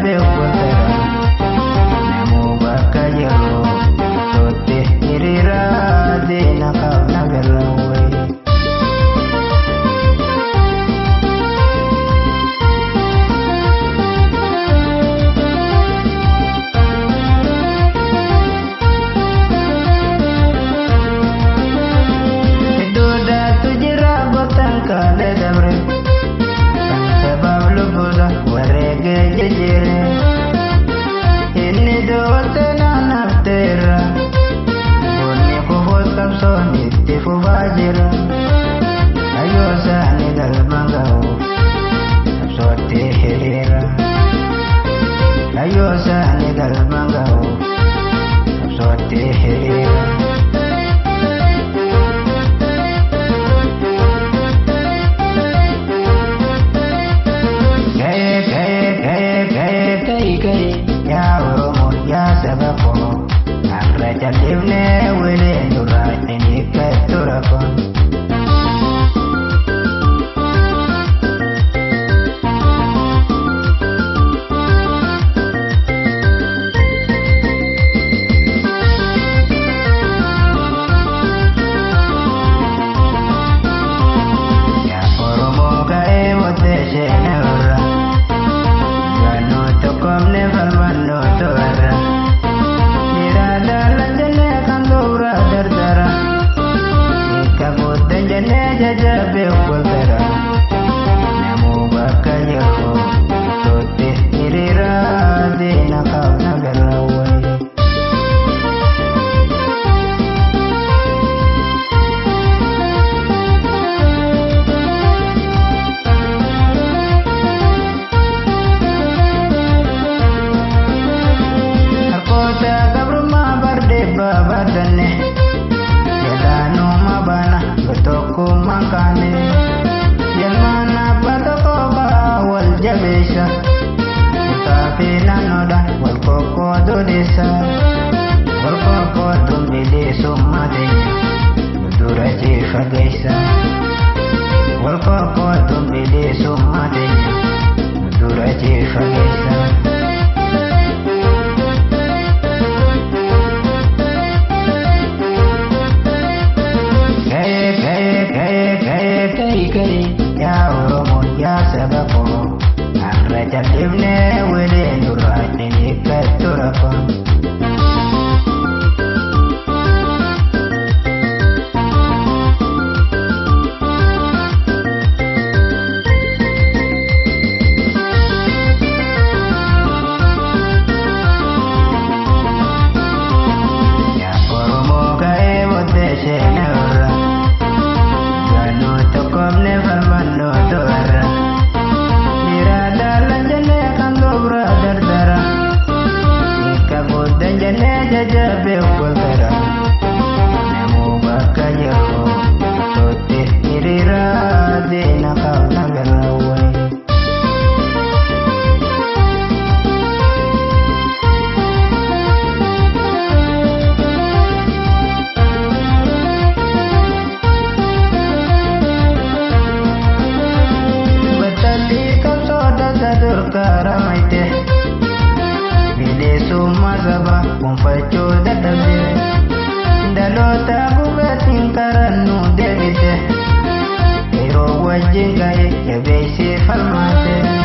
jajjabe waltara namu bakka yeroo sotte hiriira deena qabna garrawwee. Kale dabre kan sebab lubuda warege jejere ini dote naftera bonni ko hotam soni tifu bajira ayo sani dalmangao sote herera ayo sani dalmangao sote herera. Ya Oromo ya Sabako Akraja livne wele nurat ini keturakon. Ya Oromo kae wote shenera komne farmano toara mirada lanjane kandura dardara ikabutan jane jajabe waltara namu bakka yeroo sotte hiriira deena qabna garrawwee. Babadane yadanu mabana betoko makane yalmana batoko ba wal jabesha tapi nanoda wal koko dodesa wal koko tumbile sumadenya duraji fagesa wal koko tumbile sumadenya duraji fagesa. Ya Oromo ya Sabako Akraja livne wele nurat ini keturakon. Ya Oromo kae wote shenera komne farmano toara mirada lanjane kandura dardara ikabutan jane jajabe waltara namu bakka yeroo sotte hiriira deena qabna garrawwee. Karamaite bile suma saba kumfacho dadabe dalota bugatin karanu debite ero wajingai yabese falmate.